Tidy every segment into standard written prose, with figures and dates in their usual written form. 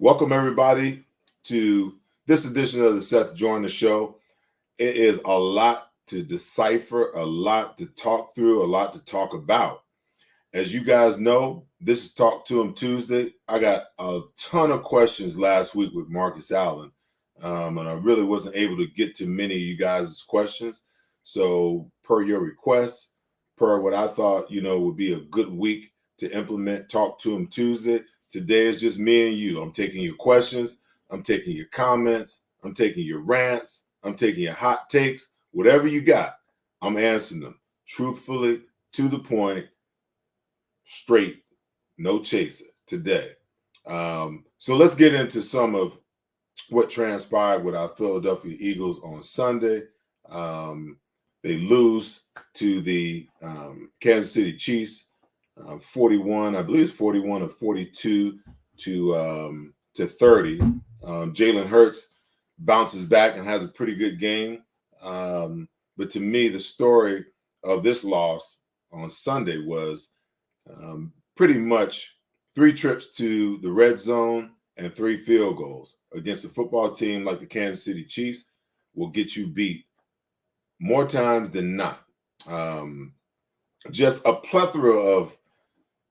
Welcome, everybody, to this edition of the Seth Joyner Show. It is a lot to decipher, a lot to talk through, a lot to talk about. As you guys know, this is Talk to Him Tuesday. I got a ton of questions last week with Marcus Allen, and I really wasn't able to get to many of you guys' questions. So, per your request, per what I thought, would be a good week to implement Talk to Him Tuesday. Today is just me and you. I'm taking your questions. I'm taking your comments. I'm taking your rants. I'm taking your hot takes. Whatever you got, I'm answering them truthfully, to the point, straight, no chaser today. So let's get into some of what transpired with our Philadelphia Eagles on Sunday. They lose to the Kansas City Chiefs. 41, I believe it's 41 or 42 to 30. Jalen Hurts bounces back and has a pretty good game. But to me, the story of this loss on Sunday was pretty much 3 trips to the red zone and 3 field goals against a football team like the Kansas City Chiefs will get you beat more times than not. Just a plethora of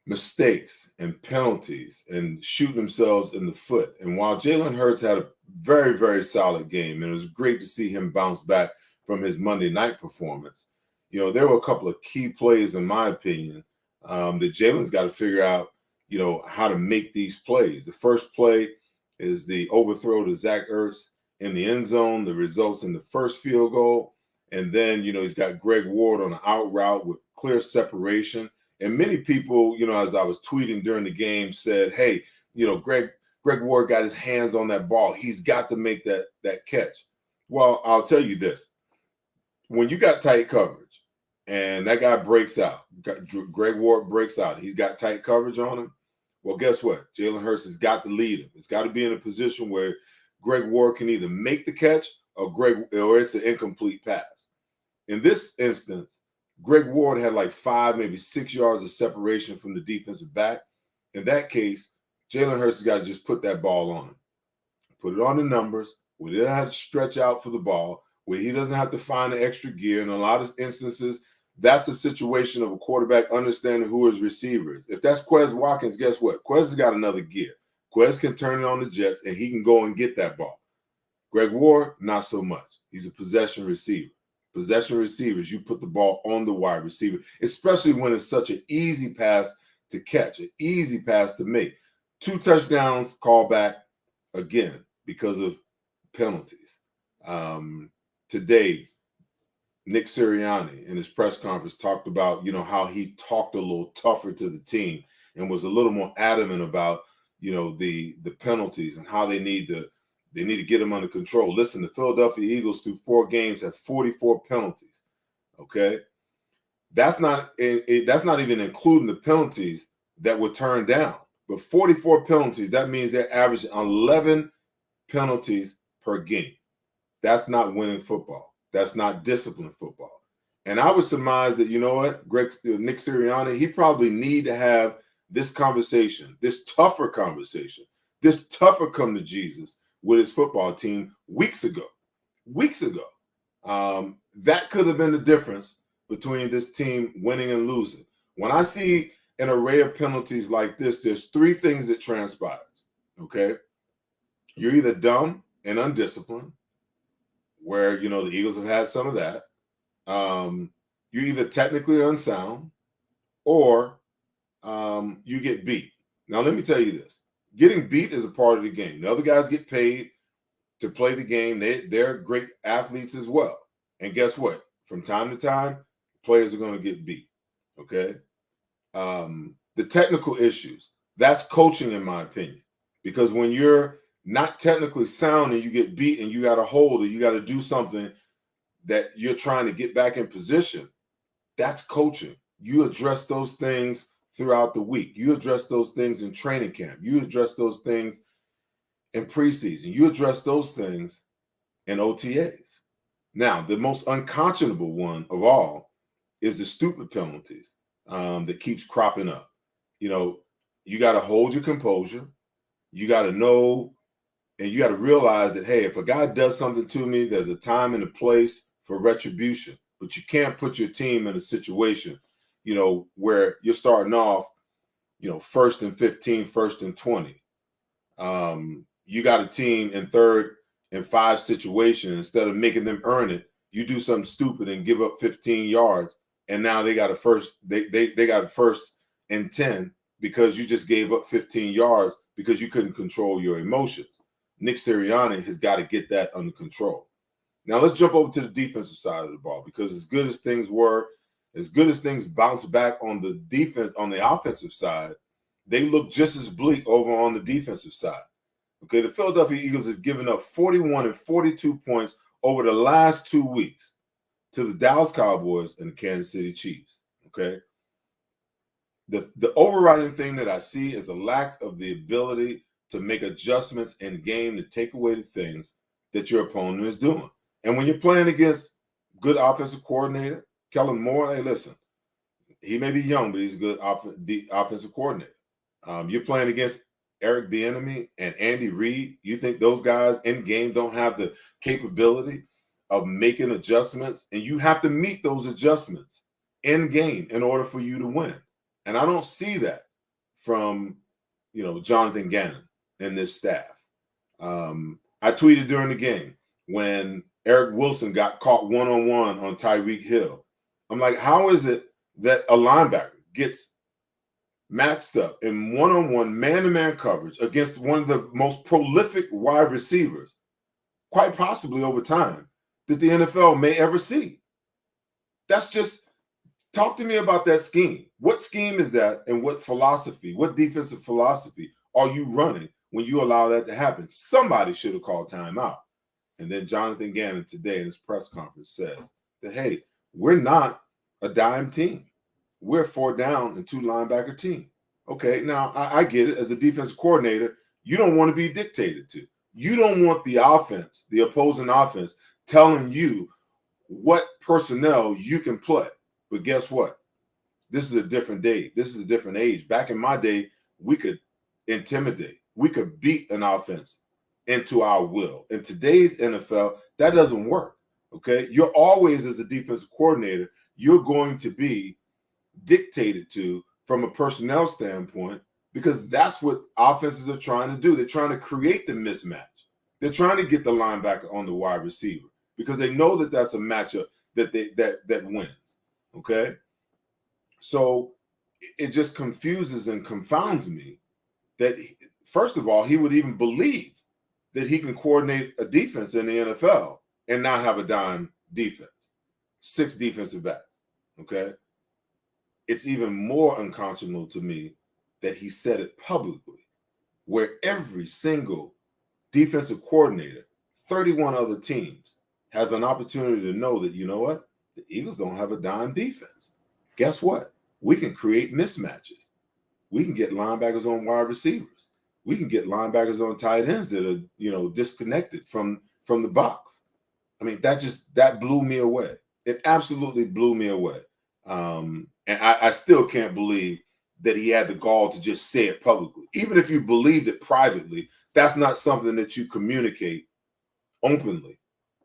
mistakes and penalties and shooting themselves in the foot. And while Jalen Hurts had a very, very solid game, and it was great to see him bounce back from his Monday night performance, there were a couple of key plays, in my opinion, that Jalen's got to figure out, how to make these plays. The first play is the overthrow to Zach Ertz in the end zone that results in the first field goal. And then, he's got Greg Ward on an out route with clear separation. And many people, as I was tweeting during the game, said, hey, Greg Ward got his hands on that ball. He's got to make that catch. Well, I'll tell you this. When you got tight coverage and that guy breaks out, Greg Ward breaks out, he's got tight coverage on him. Well, guess what? Jalen Hurts has got to lead him. It's got to be in a position where Greg Ward can either make the catch or it's an incomplete pass. In this instance, Greg Ward had like 5, maybe 6 yards of separation from the defensive back. In that case, Jalen Hurts has got to just put that ball on him. Put it on the numbers, where he doesn't have to stretch out for the ball, where he doesn't have to find the extra gear. In a lot of instances, that's a situation of a quarterback understanding who his receiver is. If that's Quez Watkins, guess what? Quez has got another gear. Quez can turn it on the Jets, and he can go and get that ball. Greg Ward, not so much. He's a possession receiver. Possession receivers, you put the ball on the wide receiver, especially when it's such an easy pass to catch, an easy pass to make. 2 touchdowns called back again because of penalties. Today, Nick Sirianni in his press conference talked about, how he talked a little tougher to the team and was a little more adamant about, the penalties and how they need to get them under control. Listen, the Philadelphia Eagles through 4 games have 44 penalties. Okay, that's not even including the penalties that were turned down. But 44 penalties, that means they're averaging 11 penalties per game. That's not winning football. That's not disciplined football. And I would surmise that, Nick Sirianni, he probably need to have this conversation, this tougher conversation, this tougher come to Jesus with his football team weeks ago. That could have been the difference between this team winning and losing. When I see an array of penalties like this, there's 3 things that transpires, okay? You're either dumb and undisciplined, where, the Eagles have had some of that. You're either technically unsound or you get beat. Now, let me tell you this. Getting beat is a part of the game. The other guys get paid to play the game. They're great athletes as well. And guess what? From time to time, players are going to get beat, okay? The technical issues, that's coaching in my opinion. Because when you're not technically sound and you get beat and you got to hold or you got to do something that you're trying to get back in position, that's coaching. You address those things throughout the week. You address those things in training camp. You address those things in preseason. You address those things in OTAs. Now, the most unconscionable one of all is the stupid penalties that keeps cropping up. You got to hold your composure. You got to know and you got to realize that, hey, if a guy does something to me, there's a time and a place for retribution. But you can't put your team in a situation, where you're starting off, 1st and 15, 1st and 20. You got a team in 3rd and 5 situation. Instead of making them earn it, you do something stupid and give up 15 yards, and now they got a first. They got a 1st and 10 because you just gave up 15 yards because you couldn't control your emotions. Nick Sirianni has got to get that under control. Now let's jump over to the defensive side of the ball, because as good as things were, as good as things bounced back on the defense, on the offensive side, they look just as bleak over on the defensive side. Okay, the Philadelphia Eagles have given up 41 and 42 points over the last 2 weeks to the Dallas Cowboys and the Kansas City Chiefs. Okay, the overriding thing that I see is a lack of the ability to make adjustments in game to take away the things that your opponent is doing. And when you're playing against good offensive coordinator, Kellen Moore, hey, listen, he may be young, but he's a good offensive coordinator. You're playing against Eric Bieniemy and Andy Reid. You think those guys in game don't have the capability of making adjustments? And you have to meet those adjustments in game in order for you to win. And I don't see that from, Jonathan Gannon and this staff. I tweeted during the game when Eric Wilson got caught one-on-one on Tyreek Hill. I'm like, how is it that a linebacker gets matched up in one-on-one man-to-man coverage against one of the most prolific wide receivers, quite possibly over time, that the NFL may ever see? That's just, talk to me about that scheme. What scheme is that, and what philosophy, what defensive philosophy are you running when you allow that to happen? Somebody should have called timeout. And then Jonathan Gannon today in his press conference says that, hey, we're not a dime team. We're a 4 down and 2 linebacker team. Okay, now I get it. As a defensive coordinator, you don't want to be dictated to. You don't want the offense, the opposing offense, telling you what personnel you can play. But guess what? This is a different day. This is a different age. Back in my day, we could intimidate. We could beat an offense into our will. In today's NFL, that doesn't work. Okay, you're always, as a defensive coordinator, you're going to be dictated to from a personnel standpoint, because that's what offenses are trying to do. They're trying to create the mismatch. They're trying to get the linebacker on the wide receiver because they know that that's a matchup that wins. Okay, so it just confuses and confounds me that, first of all, he would even believe that he can coordinate a defense in the NFL and not have a dime defense, 6 defensive backs. Okay, it's even more unconscionable to me that he said it publicly, where every single defensive coordinator, 31 other teams, have an opportunity to know that, you know what, the Eagles don't have a dime defense. Guess what? We can create mismatches. We can get linebackers on wide receivers. We can get linebackers on tight ends that are, disconnected from the box. I mean, that blew me away. It absolutely blew me away. And I still can't believe that he had the gall to just say it publicly. Even if you believed it privately, that's not something that you communicate openly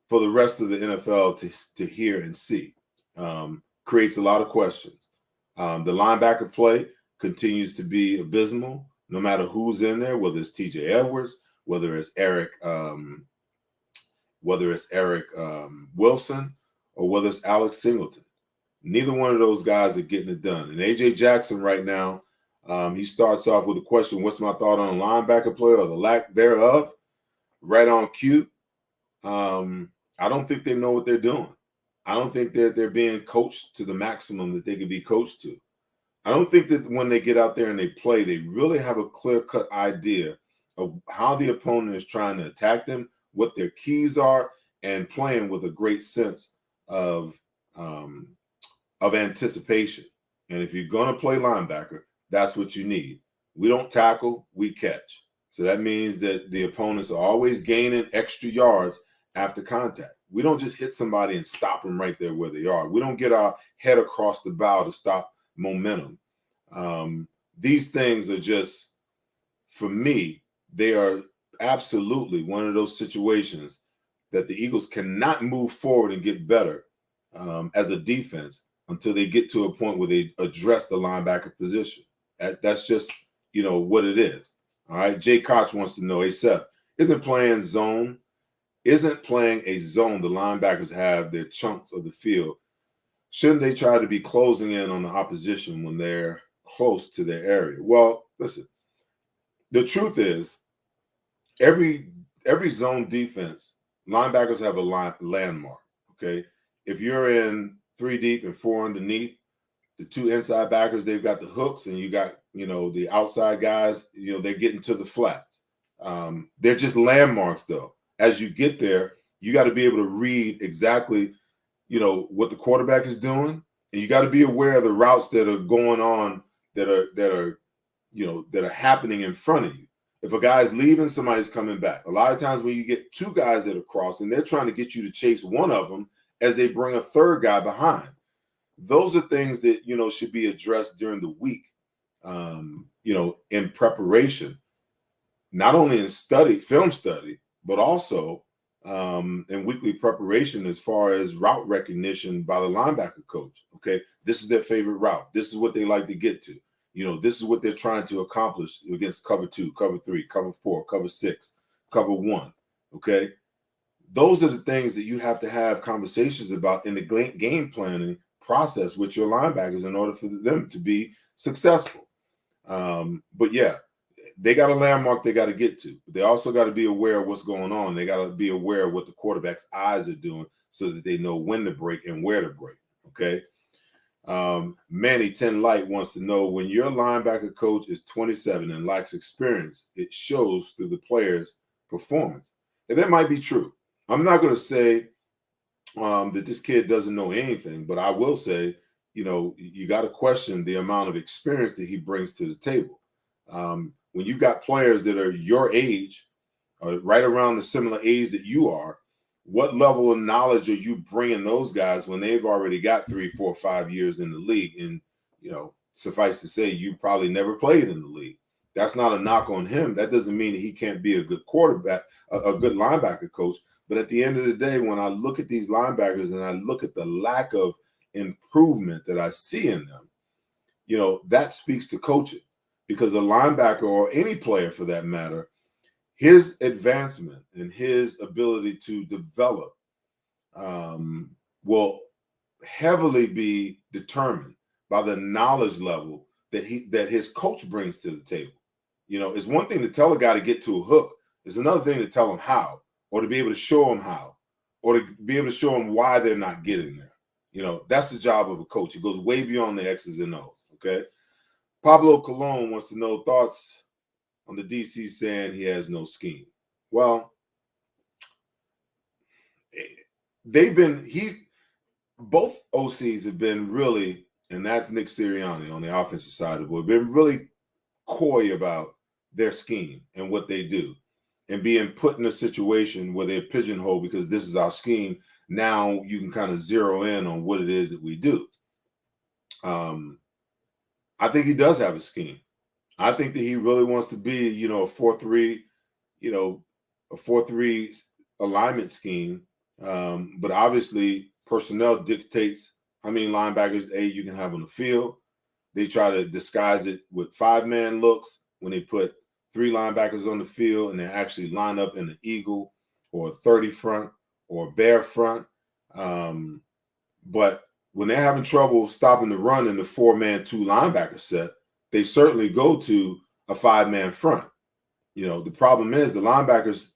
for the rest of the NFL to hear and see. Creates a lot of questions. The linebacker play continues to be abysmal, no matter who's in there, whether it's TJ Edwards, whether it's Eric Wilson, or whether it's Alex Singleton. Neither one of those guys are getting it done. And A.J. Jackson right now, he starts off with a question, what's my thought on a linebacker play or the lack thereof? Right on cue. I don't think they know what they're doing. I don't think they're being coached to the maximum that they could be coached to. I don't think that when they get out there and they play, they really have a clear-cut idea of how the opponent is trying to attack them, what their keys are, and playing with a great sense of anticipation. And if you're going to play linebacker, that's what you need. We don't tackle, we catch. So that means that the opponents are always gaining extra yards after contact. We don't just hit somebody and stop them right there where they are. We don't get our head across the bow to stop momentum. These things are just, for me, they are absolutely one of those situations that the Eagles cannot move forward and get better as a defense until they get to a point where they address the linebacker position. That's just, what it is. All right. Jay Koch wants to know, hey, Seth, isn't playing a zone the linebackers have their chunks of the field? Shouldn't they try to be closing in on the opposition when they're close to their area? Well, listen, the truth is every zone defense, linebackers have a landmark, okay? If you're in 3 deep and 4 underneath, the 2 inside backers, they've got the hooks, and you got, the outside guys, they're getting to the flats. They're just landmarks, though. As you get there, you got to be able to read exactly, what the quarterback is doing, and you got to be aware of the routes that are going on that are happening in front of you. If a guy's leaving, somebody's coming back. A lot of times when you get 2 guys that are crossing, they're trying to get you to chase one of them as they bring a 3rd guy behind. Those are things that, should be addressed during the week, in preparation, not only in film study, but also in weekly preparation as far as route recognition by the linebacker coach. Okay, this is their favorite route. This is what they like to get to. This is what they're trying to accomplish against cover 2, cover 3, cover 4, cover 6, cover 1. Okay, those are the things that you have to have conversations about in the game planning process with your linebackers in order for them to be successful. But yeah, they got a landmark they got to get to. But they also got to be aware of what's going on. They got to be aware of what the quarterback's eyes are doing so that they know when to break and where to break. Okay. Manny 10 Light wants to know, when your linebacker coach is 27 and lacks experience, it shows through the player's performance. And that might be true. I'm not going to say that this kid doesn't know anything, but I will say, you got to question the amount of experience that he brings to the table. When you've got players that are your age, right around the similar age that you are, what level of knowledge are you bringing those guys when they've already got 3, 4, 5 years in the league? And, suffice to say, you probably never played in the league. That's not a knock on him. That doesn't mean that he can't be a good quarterback, a good linebacker coach. But at the end of the day, when I look at these linebackers and I look at the lack of improvement that I see in them, that speaks to coaching. Because a linebacker, or any player for that matter, his advancement and his ability to develop will heavily be determined by the knowledge level that his coach brings to the table. It's one thing to tell a guy to get to a hook. It's another thing to tell him how, or to be able to show him how, or to be able to show him why they're not getting there. That's the job of a coach. It goes way beyond the X's and O's. Okay. Pablo Colon wants to know thoughts on the DC saying he has no scheme. Well, both OCs have been really, and that's Nick Sirianni on the offensive side of the ball, been really coy about their scheme and what they do, and being put in a situation where they're pigeonholed because this is our scheme. Now you can kind of zero in on what it is that we do. I think he does have a scheme. I think that he really wants to be, a 4-3, a 4-3 alignment scheme. But obviously personnel dictates how many linebackers you can have on the field. They try to disguise it with 5-man looks when they put 3 linebackers on the field and they actually line up in an eagle or a 30 front or a bear front. But when they're having trouble stopping the run in the 4-man 2 linebacker set, they certainly go to a 5-man front. The problem is the linebackers,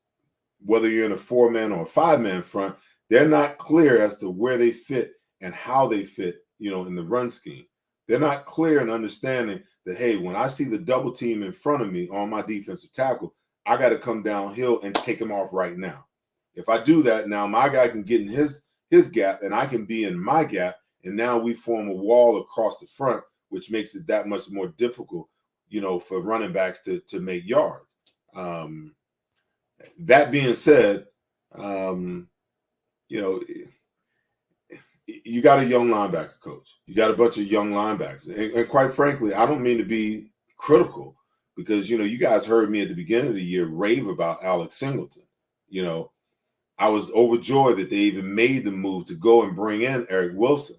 whether you're in a 4-man or a 5-man front, they're not clear as to where they fit and how they fit, in the run scheme. They're not clear in understanding that, hey, when I see the double team in front of me on my defensive tackle, I got to come downhill and take him off right now. If I do that, now my guy can get in his gap and I can be in my gap. And now we form a wall across the front, which makes it that much more difficult, for running backs to make yards. That being said, you got a young linebacker coach. You got a bunch of young linebackers. And quite frankly, I don't mean to be critical, because, you guys heard me at the beginning of the year rave about Alex Singleton. I was overjoyed that they even made the move to go and bring in Eric Wilson,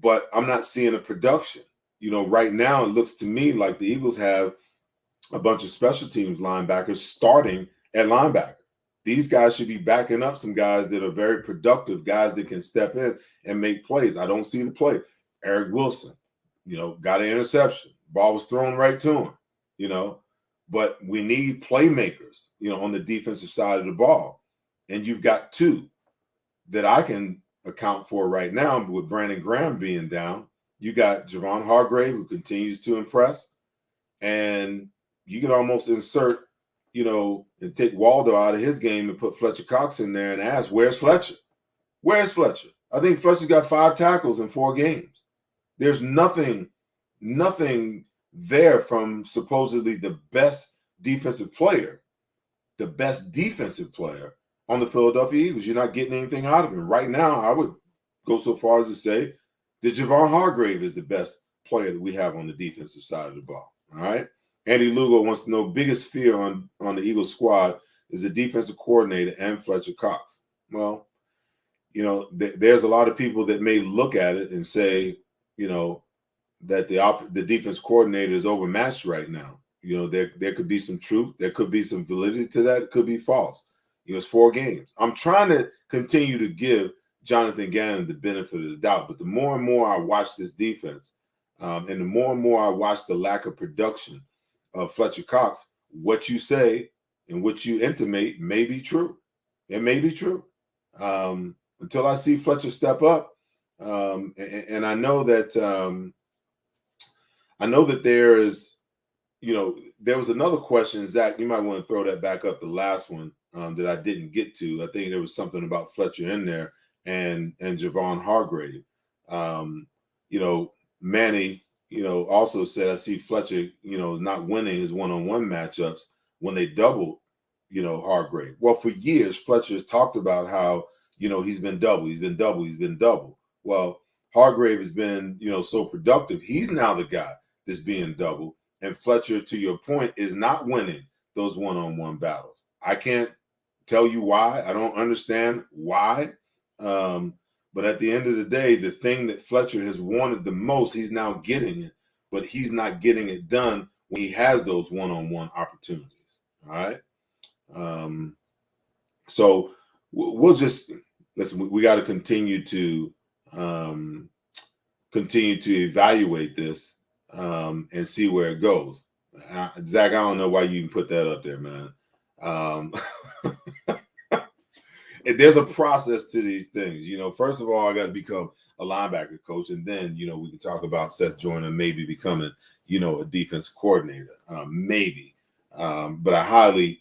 but I'm not seeing a production. Right now it looks to me like the Eagles have a bunch of special teams linebackers starting at linebacker. These guys should be backing up some guys that are very productive, guys that can step in and make plays. I don't see the play. Eric Wilson, got an interception. Ball was thrown right to him, but we need playmakers, on the defensive side of the ball. And you've got two that I can account for right now, with Brandon Graham being down. You got Javon Hargrave, who continues to impress. And you can almost insert, and take Waldo out of his game and put Fletcher Cox in there and ask, where's Fletcher? Where's Fletcher? I think Fletcher's got 5 tackles in 4 games. There's nothing there from supposedly the best defensive player on the Philadelphia Eagles. You're not getting anything out of him. Right now, I would go so far as to say that Javon Hargrave is the best player that we have on the defensive side of the ball. All right. Andy Lugo wants to know, biggest fear on the Eagles squad is the defensive coordinator and Fletcher Cox. Well, there's a lot of people that may look at it and say, that the defense coordinator is overmatched right now. There could be some truth. There could be some validity to that. It could be false. It's 4 games. I'm trying to continue to give Jonathan Gannon the benefit of the doubt, but the more and more I watch this defense, and the more and more I watch the lack of production of Fletcher Cox, what you say and what you intimate may be true. It may be true. Until I see Fletcher step up, and I know that there is, there was another question, Zach. You might want to throw that back up, the last one that I didn't get to. I think there was something about Fletcher in there and Javon Hargrave. Manny, also said, I see Fletcher, not winning his one-on-one matchups when they double, Hargrave. Well, for years, Fletcher has talked about how, he's been double. Well, Hargrave has been, so productive. He's now the guy that's being double. And Fletcher, to your point, is not winning those one-on-one battles. I can't tell you why. I don't understand why. But at the end of the day, the thing that Fletcher has wanted the most, he's now getting it, but he's not getting it done when he has those one-on-one opportunities. All right. So we'll just listen. We got to continue to evaluate this and see where it goes. Zach, I don't know why you even put that up there, man. There's a process to these things. First of all, I got to become a linebacker coach, and then, we can talk about Seth Joyner maybe becoming, a defensive coordinator, maybe. But I highly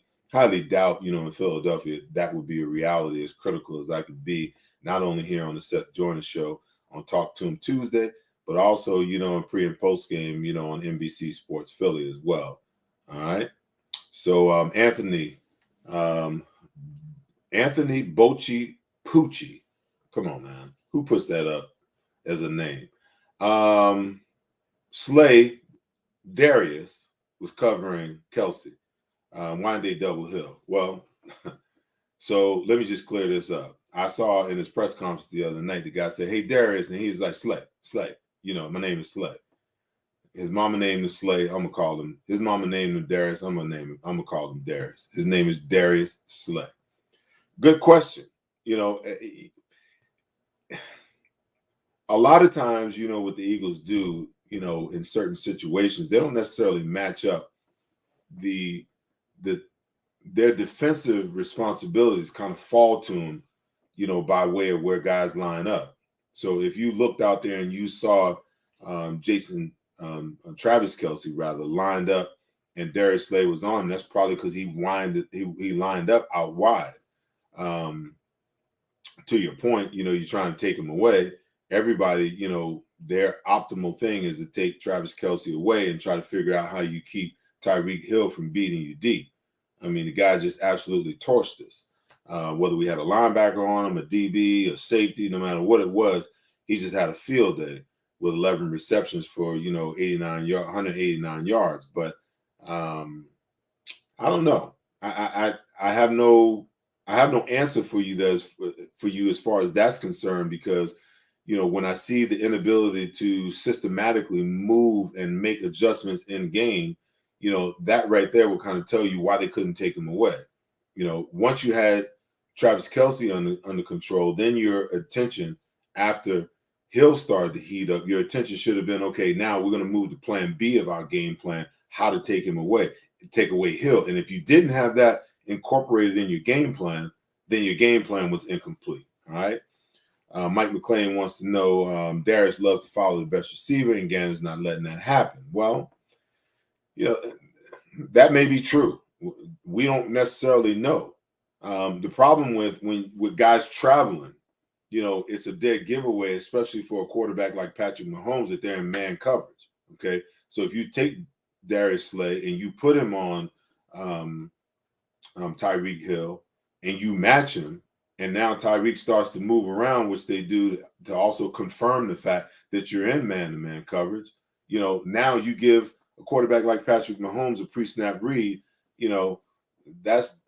doubt, in Philadelphia, that would be a reality as critical as I could be, not only here on the Seth Joyner show on Talk to Him Tuesday, but also, in pre and post game, on NBC Sports Philly as well. All right. So Anthony Bocci Pucci. Come on, man. Who puts that up as a name? Slay Darius was covering Kelsey. Why did they double Hill? Well, so let me just clear this up. I saw in his press conference the other night, the guy said, "Hey, Darius," and he was like, Slay. My name is Slay. His mama named him Slay. I'm gonna call him. His mama named him Darius. I'm gonna call him Darius. His name is Darius Slay. Good question. A lot of times, what the Eagles do, in certain situations, they don't necessarily match up their defensive responsibilities kind of fall to them, by way of where guys line up. So if you looked out there and you saw Travis Kelsey rather lined up and Darius Slay was on him, that's probably because he lined up out wide. To your point, you're trying to take him away. Everybody, their optimal thing is to take Travis Kelsey away and try to figure out how you keep Tyreek Hill from beating you deep. I mean, the guy just absolutely torched us. Whether we had a linebacker on him, a DB, a safety, no matter what it was, he just had a field day with 11 receptions for, 189 yards. But Um, I don't know. I have no answer for you for you as far as that's concerned, because when I see the inability to systematically move and make adjustments in game, that right there will kind of tell you why they couldn't take him away. Once you had Travis Kelce under control, then your attention, after Hill started to heat up, your attention should have been, okay, now we're going to move to plan B of our game plan, how to take him away, take away Hill. And if you didn't have that incorporated in your game plan, then your game plan was incomplete. All right. Mike McClain wants to know, Darius loves to follow the best receiver, and Gannon's not letting that happen. Well, that may be true. We don't necessarily know. The problem with guys traveling, it's a dead giveaway, especially for a quarterback like Patrick Mahomes, that they're in man coverage. Okay, so if you take Darius Slay and you put him on Tyreek Hill and you match him, and now Tyreek starts to move around, which they do to also confirm the fact that you're in man-to-man coverage. Now you give a quarterback like Patrick Mahomes a pre-snap read. That's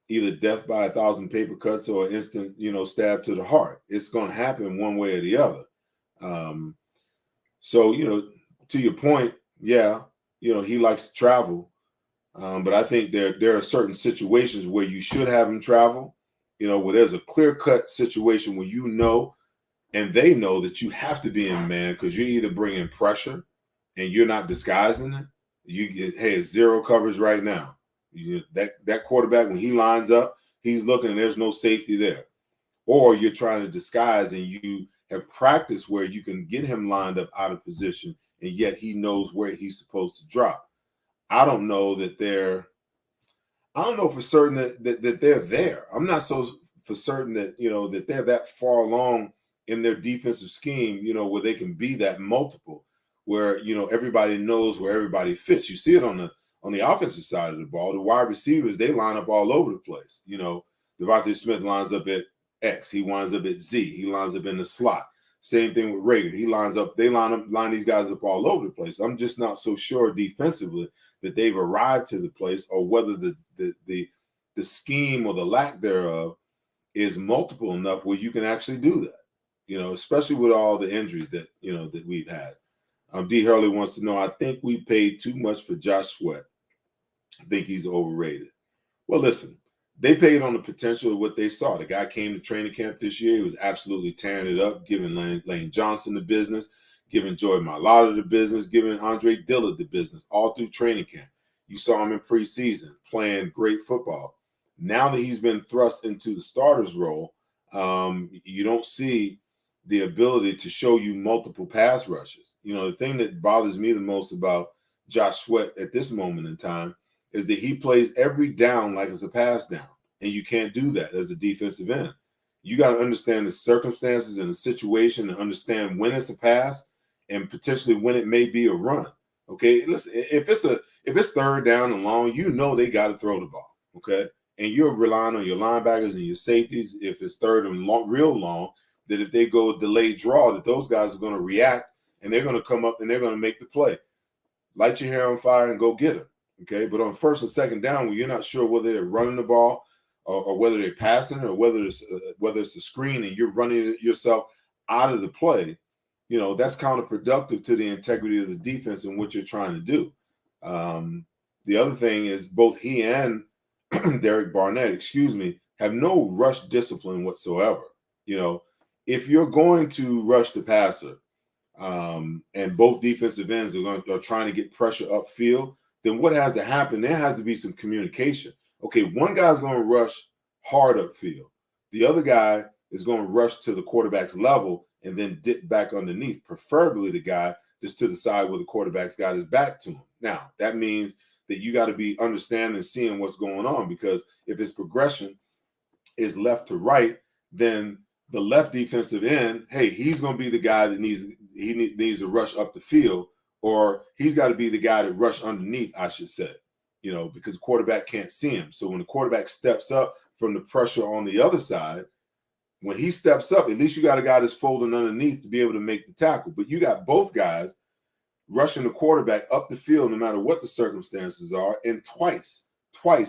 either death by 1,000 paper cuts or instant, stab to the heart. It's going to happen one way or the other. So, to your point, yeah, he likes to travel. But I think there are certain situations where you should have him travel, where there's a clear-cut situation where and they know that you have to be in man, because you're either bringing pressure and you're not disguising it. It's zero coverage right now. That quarterback, when he lines up, he's looking and there's no safety there. Or you're trying to disguise and you have practiced where you can get him lined up out of position, and yet he knows where he's supposed to drop. I don't know for certain that they're there. I'm not so for certain that, that they're that far along in their defensive scheme, where they can be that multiple, where, everybody knows where everybody fits. You see it on the offensive side of the ball. The wide receivers, they line up all over the place. Devontae Smith lines up at X. He winds up at Z. He lines up in the slot. Same thing with Rager. He lines up. They line these guys up all over the place. I'm just not so sure defensively that they've arrived to the place, or whether the scheme or the lack thereof is multiple enough where you can actually do that. Especially with all the injuries that that we've had. D. Hurley wants to know, I think we paid too much for Josh Sweat. I think he's overrated. Well, listen, they paid on the potential of what they saw. The guy came to training camp this year. He was absolutely tearing it up, giving Lane Johnson the business, giving Joey Mailata the business, giving Andre Dillard the business, all through training camp. You saw him in preseason playing great football. Now that he's been thrust into the starter's role, you don't see the ability to show you multiple pass rushes. The thing that bothers me the most about Josh Sweat at this moment in time is that he plays every down like it's a pass down. And you can't do that as a defensive end. You got to understand the circumstances and the situation and understand when it's a pass and potentially when it may be a run. Okay, listen, if it's third down and long, they got to throw the ball. Okay, and you're relying on your linebackers and your safeties. If it's third and long, real long, that if they go delayed draw, that those guys are going to react and they're going to come up and they're going to make the play. Light your hair on fire and go get them. Okay, but on first and second down, when you're not sure whether they're running the ball or whether they're passing or whether it's a screen and you're running yourself out of the play, that's counterproductive to the integrity of the defense and what you're trying to do. The other thing is both he and Derek Barnett, have no rush discipline whatsoever. If you're going to rush the passer, and both defensive ends are trying to get pressure upfield, then what has to happen? There has to be some communication. Okay, one guy's going to rush hard upfield. The other guy is going to rush to the quarterback's level and then dip back underneath, preferably the guy just to the side where the quarterback's got his back to him. Now, that means that you got to be understanding and seeing what's going on, because if his progression is left to right, then the left defensive end, hey, he's going to be the guy that needs to rush up the field, or he's got to be the guy that rush underneath, I should say, because the quarterback can't see him. So when the quarterback steps up from the pressure on the other side, when he steps up, at least you got a guy that's folding underneath to be able to make the tackle. But you got both guys rushing the quarterback up the field no matter what the circumstances are. And twice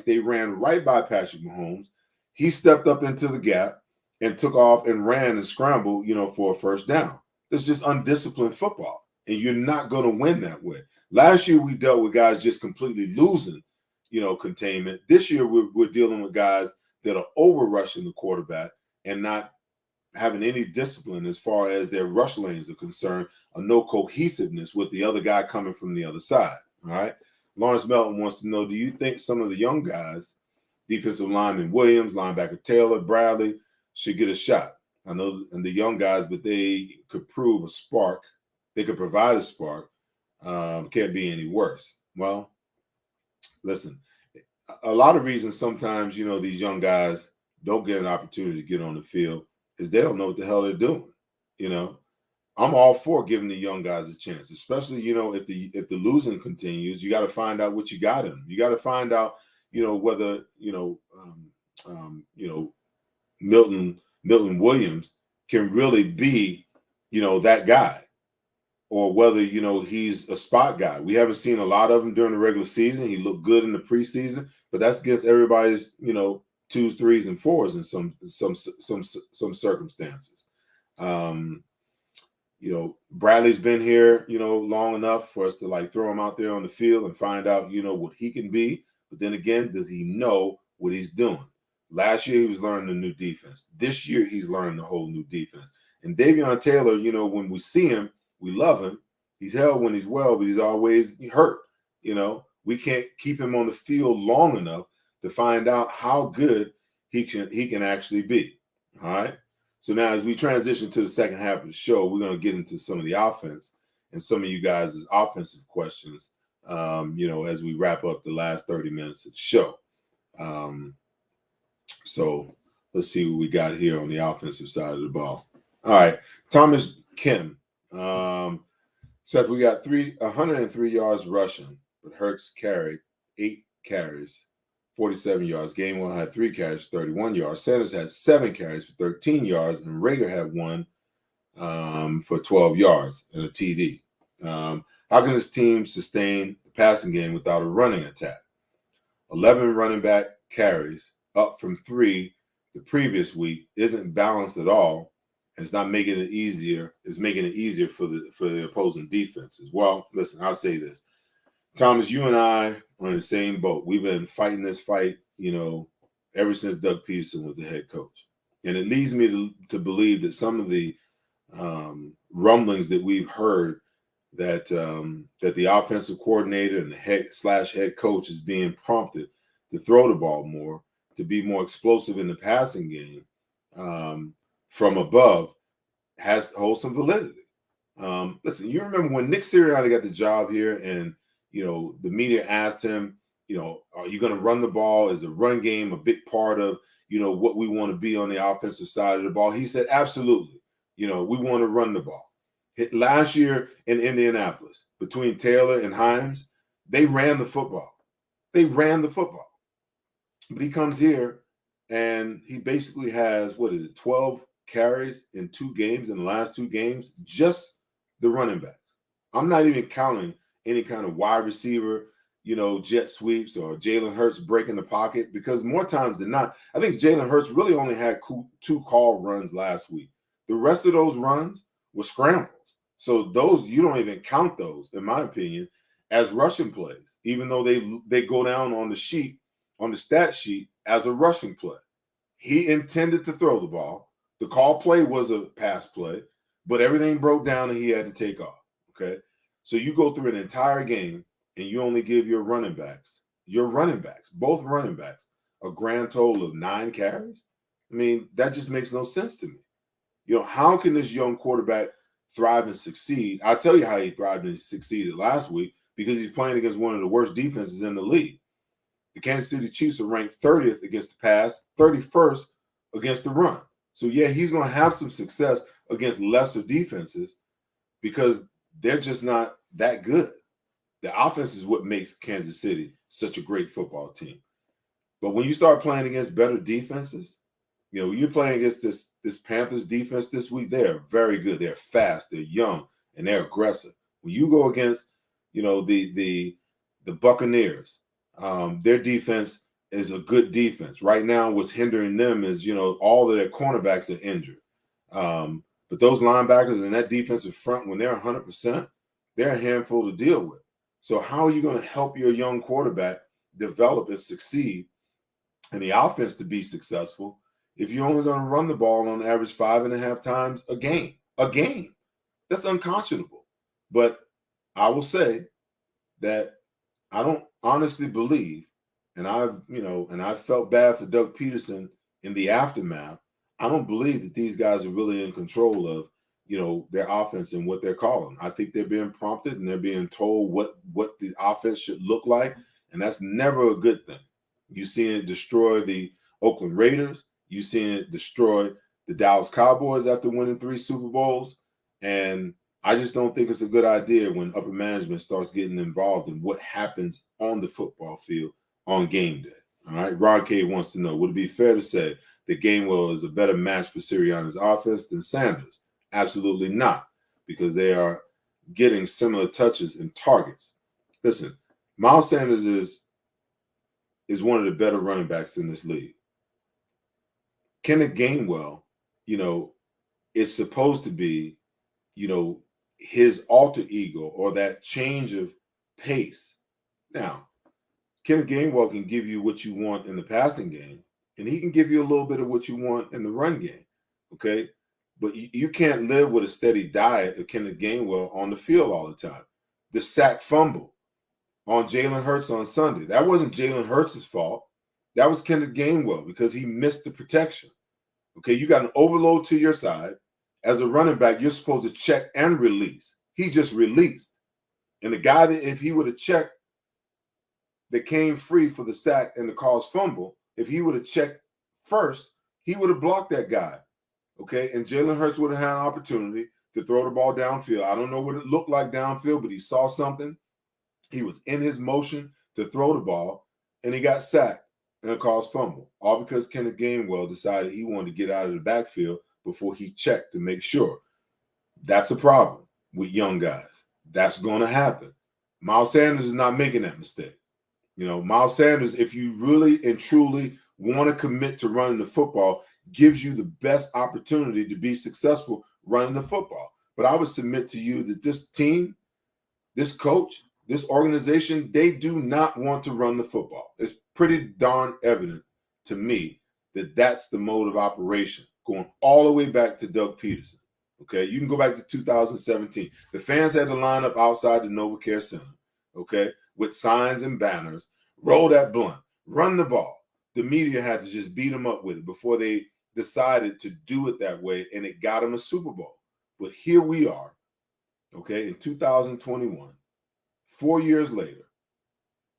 they ran right by Patrick Mahomes. He stepped up into the gap and took off and ran and scrambled, for a first down. It's just undisciplined football, and you're not going to win that way. Last year, we dealt with guys just completely losing, containment. This year, we're dealing with guys that are over rushing the quarterback and not having any discipline as far as their rush lanes are concerned, or no cohesiveness with the other guy coming from the other side. All right. Lawrence Melton wants to know, do you think some of the young guys, defensive lineman Williams, linebacker Taylor, Bradley, should get a shot? I know and the young guys, but they could prove a spark. They could provide a spark. Can't be any worse. Well, listen, a lot of reasons sometimes, these young guys don't get an opportunity to get on the field is they don't know what the hell they're doing. I'm all for giving the young guys a chance, especially, if the losing continues. You got to find out what you got in them. You got to find out, whether, Milton Williams can really be, that guy, or whether, he's a spot guy. We haven't seen a lot of him during the regular season. He looked good in the preseason, but that's against everybody's, 2s, 3s, and 4s in some circumstances. Bradley's been here, long enough for us to throw him out there on the field and find out, what he can be. But then again, does he know what he's doing? Last year, he was learning a new defense. This year, he's learning a whole new defense. And Davion Taylor, when we see him, we love him. He's held when he's well, but he's always hurt. We can't keep him on the field long enough to find out how good he can actually be. All right. So now as we transition to the second half of the show, we're going to get into some of the offense and some of you guys' offensive questions, as we wrap up the last 30 minutes of the show. So let's see what we got here on the offensive side of the ball. All right. Thomas Kim. Seth, we got 103 yards rushing, but Hurts carried 8 carries, 47 yards. Gainwell had 3 carries, 31 yards. Sanders had 7 carries for 13 yards, and Rager had 1 for 12 yards and a TD. How can this team sustain the passing game without a running attack? 11 running back carries, up from 3 the previous week, isn't balanced at all. And it's not making it easier. It's making it easier for the opposing defenses. Well, listen, I'll say this. Thomas, you and I are in the same boat. We've been fighting this fight, ever since Doug Peterson was the head coach. And it leads me to believe that some of the rumblings that we've heard that the offensive coordinator and the head coach is being prompted to throw the ball more, to be more explosive in the passing game, from above holds some validity. Listen, you remember when Nick Sirianni got the job here and, the media asked him, are you going to run the ball? Is the run game a big part of, what we want to be on the offensive side of the ball? He said, absolutely. We want to run the ball. Last year in Indianapolis, between Taylor and Himes, they ran the football. But he comes here and he basically has, 12 carries in 2 games, in the last 2 games, just the running backs. I'm not even counting any kind of wide receiver, jet sweeps or Jalen Hurts breaking the pocket, because more times than not, I think Jalen Hurts really only had 2 call runs last week. The rest of those runs were scrambles. So those, you don't even count those, in my opinion, as rushing plays, even though they go down on the sheet, on the stat sheet, as a rushing play. He intended to throw the ball. The call play was a pass play, but everything broke down and he had to take off, okay? So you go through an entire game and you only give your running backs, both running backs, a grand total of 9 carries? I mean, that just makes no sense to me. How can this young quarterback thrive and succeed? I'll tell you how he thrived and succeeded last week, because he's playing against one of the worst defenses in the league. The Kansas City Chiefs are ranked 30th against the pass, 31st against the run. So, yeah, he's going to have some success against lesser defenses because they're just not that good. The offense is what makes Kansas City such a great football team. But when you start playing against better defenses, you're playing against this Panthers defense this week, they're very good. They're fast, they're young, and they're aggressive. When you go against, the Buccaneers, their defense is a good defense. Right now, what's hindering them is, all of their cornerbacks are injured. But those linebackers and that defensive front, when they're 100%, they're a handful to deal with. So how are you going to help your young quarterback develop and succeed and the offense to be successful if you're only going to run the ball on average 5.5 times a game? That's unconscionable. But I will say that I don't honestly believe, and I've felt bad for Doug Peterson in the aftermath. I don't believe that these guys are really in control of, their offense and what they're calling. I think they're being prompted and they're being told what the offense should look like, and that's never a good thing. You've seen it destroy the Oakland Raiders. You've seen it destroy the Dallas Cowboys after winning 3 Super Bowls. And I just don't think it's a good idea when upper management starts getting involved in what happens on the football field on game day. All right. Rod K wants to know, would it be fair to say that Gainwell is a better match for Sirianni's offense than Sanders? Absolutely not, because they are getting similar touches and targets. Listen, Miles Sanders is one of the better running backs in this league. Kenneth Gainwell, is supposed to be, his alter ego or that change of pace. Now, Kenneth Gainwell can give you what you want in the passing game, and he can give you a little bit of what you want in the run game, okay? But you can't live with a steady diet of Kenneth Gainwell on the field all the time. The sack fumble on Jalen Hurts on Sunday, that wasn't Jalen Hurts' fault. That was Kenneth Gainwell because he missed the protection. Okay, you got an overload to your side. As a running back, you're supposed to check and release. He just released. And the guy that, if he would have checked, that came free for the sack and the caused fumble, if he would have checked first, he would have blocked that guy. Okay, and Jalen Hurts would have had an opportunity to throw the ball downfield. I don't know what it looked like downfield, but he saw something. He was in his motion to throw the ball, and he got sacked and a caused fumble, all because Kenneth Gainwell decided he wanted to get out of the backfield before he checked to make sure. That's a problem with young guys. That's going to happen. Miles Sanders is not making that mistake. Miles Sanders, if you really and truly want to commit to running the football, gives you the best opportunity to be successful running the football. But I would submit to you that this team, this coach, this organization, they do not want to run the football. It's pretty darn evident to me that that's the mode of operation, going all the way back to Doug Peterson. Okay, you can go back to 2017. The fans had to line up outside the NovaCare Center, okay, with signs and banners, roll that blunt, run the ball. The media had to just beat them up with it before they decided to do it that way, and it got them a Super Bowl. But here we are, okay, in 2021, 4 years later,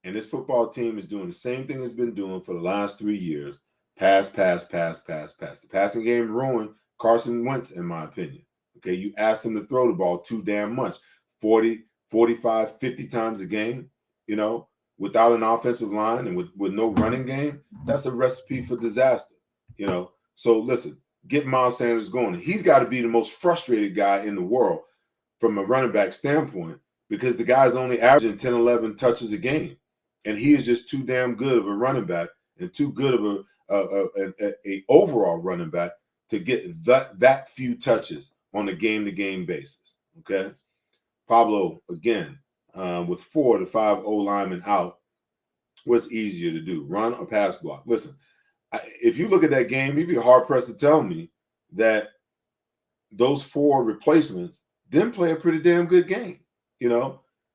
and this football team is doing the same thing it's been doing for the last 3 years. Pass, pass, pass, pass, pass. The passing game ruined Carson Wentz, in my opinion. Okay, you asked him to throw the ball too damn much. 40, 45, 50 times a game, without an offensive line and with no running game. That's a recipe for disaster, So listen, get Miles Sanders going. He's got to be the most frustrated guy in the world from a running back standpoint, because the guy's only averaging 10, 11 touches a game. And he is just too damn good of a running back and too good of a overall running back to get that few touches on a game-to-game basis, okay? Pablo, again, with 4 to 5 O-linemen out, what's easier to do, run or pass block? Listen, if you look at that game, you'd be hard-pressed to tell me that those 4 replacements didn't play a pretty damn good game.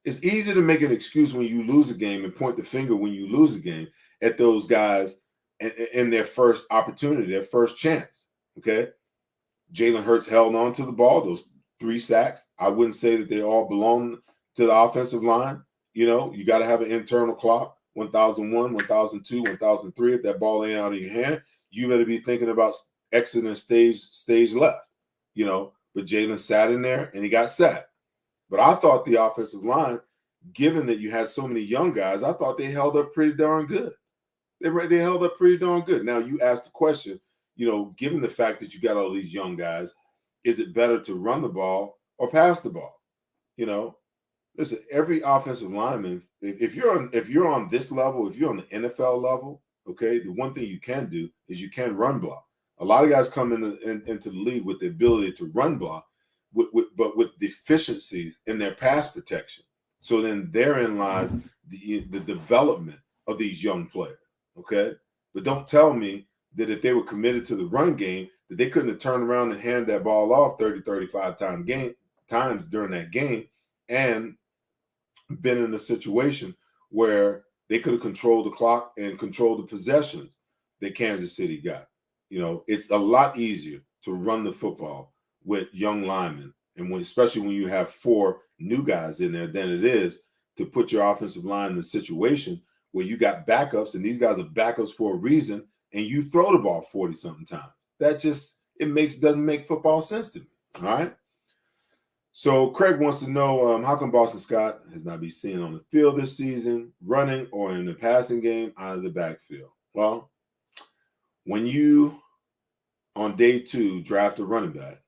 It's easy to make an excuse when you lose a game and point the finger when you lose a game at those guys in their first opportunity, their first chance, okay? Jalen Hurts held on to the ball, those 3 sacks. I wouldn't say that they all belong to the offensive line. You got to have an internal clock, 1001, 1002, 1003. If that ball ain't out of your hand, you better be thinking about exiting stage left, But Jalen sat in there and he got sacked. But I thought the offensive line, given that you had so many young guys, I thought they held up pretty darn good. They held up pretty darn good. Now, you asked the question, given the fact that you got all these young guys, is it better to run the ball or pass the ball? Listen, every offensive lineman, if you're on this level, if you're on the NFL level, okay, the one thing you can do is you can run block. A lot of guys come into the league with the ability to run block, but with deficiencies in their pass protection. So then therein lies the development of these young players. Okay, but don't tell me that if they were committed to the run game, that they couldn't have turned around and hand that ball off 30, 35 times during that game and been in a situation where they could have controlled the clock and controlled the possessions that Kansas City got. You know, it's a lot easier to run the football with young linemen, and especially when you have 4 new guys in there, than it is to put your offensive line in a situation where you got backups, and these guys are backups for a reason, and you throw the ball 40 something times. That just doesn't make football sense to me. All right. So Craig wants to know how come Boston Scott has not been seen on the field this season, running or in the passing game out of the backfield. Well, when you on day 2 draft a running back,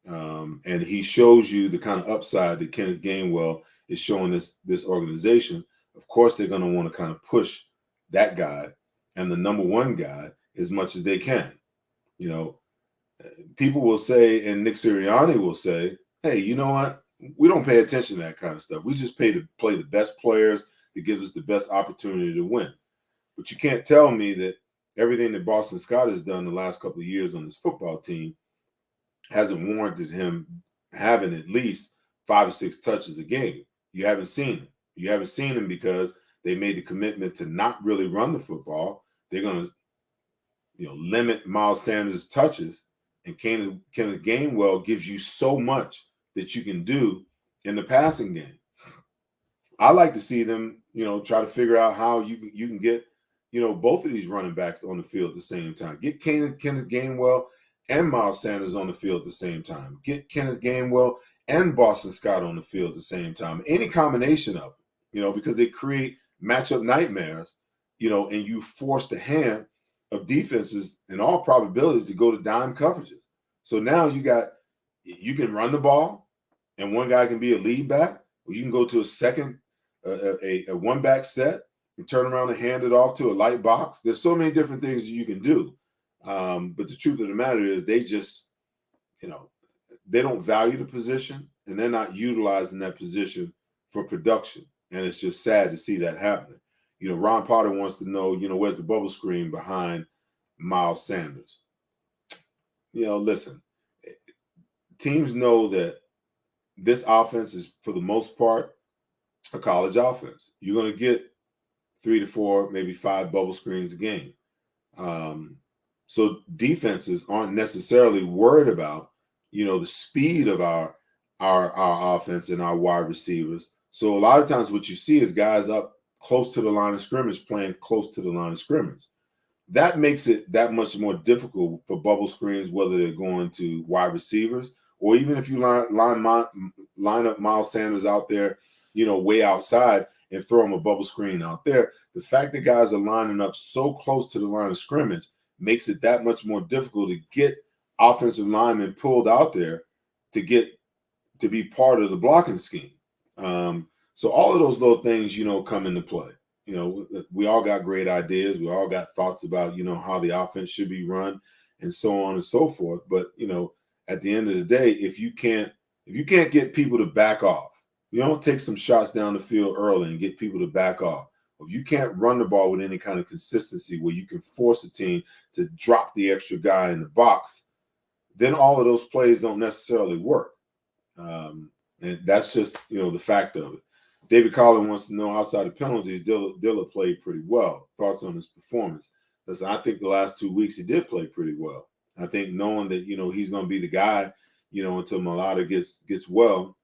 and he shows you the kind of upside that Kenneth Gainwell is showing this organization, of course they're going to want to kind of push that guy and the number 1 guy as much as they can. You know, people will say, and Nick Sirianni will say, hey, you know what? We don't pay attention to that kind of stuff. We just pay to play the best players that gives us the best opportunity to win. But you can't tell me that everything that Boston Scott has done the last couple of years on this football team hasn't warranted him having at least 5 or 6 touches a game. You haven't seen him. You haven't seen him because they made the commitment to not really run the football. They're going to, limit Miles Sanders' touches. And Kenneth Gainwell gives you so much that you can do in the passing game. I like to see them, try to figure out how you can get, both of these running backs on the field at the same time. Get Kenneth Gainwell and Miles Sanders on the field at the same time. Get Kenneth Gainwell and Boston Scott on the field at the same time. Any combination of them, because they create matchup nightmares, and you force the hand of defenses in all probability to go to dime coverages. So now you can run the ball and one guy can be a lead back, or you can go to a second, a one back set and turn around and hand it off to a light box. There's so many different things that you can do. But the truth of the matter is they just, they don't value the position and they're not utilizing that position for production. And it's just sad to see that happening. Ron Potter wants to know, where's the bubble screen behind Miles Sanders? Listen, teams know that this offense is, for the most part, a college offense. You're going to get 3 to 4, maybe 5 bubble screens a game. So defenses aren't necessarily worried about, the speed of our offense and our wide receivers. So a lot of times what you see is guys up close to the line of scrimmage playing close to the line of scrimmage. That makes it that much more difficult for bubble screens, whether they're going to wide receivers or even if you line up Miles Sanders out there, way outside and throw him a bubble screen out there. The fact that guys are lining up so close to the line of scrimmage makes it that much more difficult to get offensive linemen pulled out there to be part of the blocking scheme. So all of those little things, come into play. We all got great ideas. We all got thoughts about, how the offense should be run and so on and so forth. But, at the end of the day, if you can't get people to back off, you don't take some shots down the field early and get people to back off. If you can't run the ball with any kind of consistency where you can force a team to drop the extra guy in the box, then all of those plays don't necessarily work. And that's just, the fact of it. David Collin wants to know, outside of penalties, Dilla played pretty well. Thoughts on his performance? Listen, I think the last 2 weeks he did play pretty well. I think knowing that, he's going to be the guy, until Mulata gets well,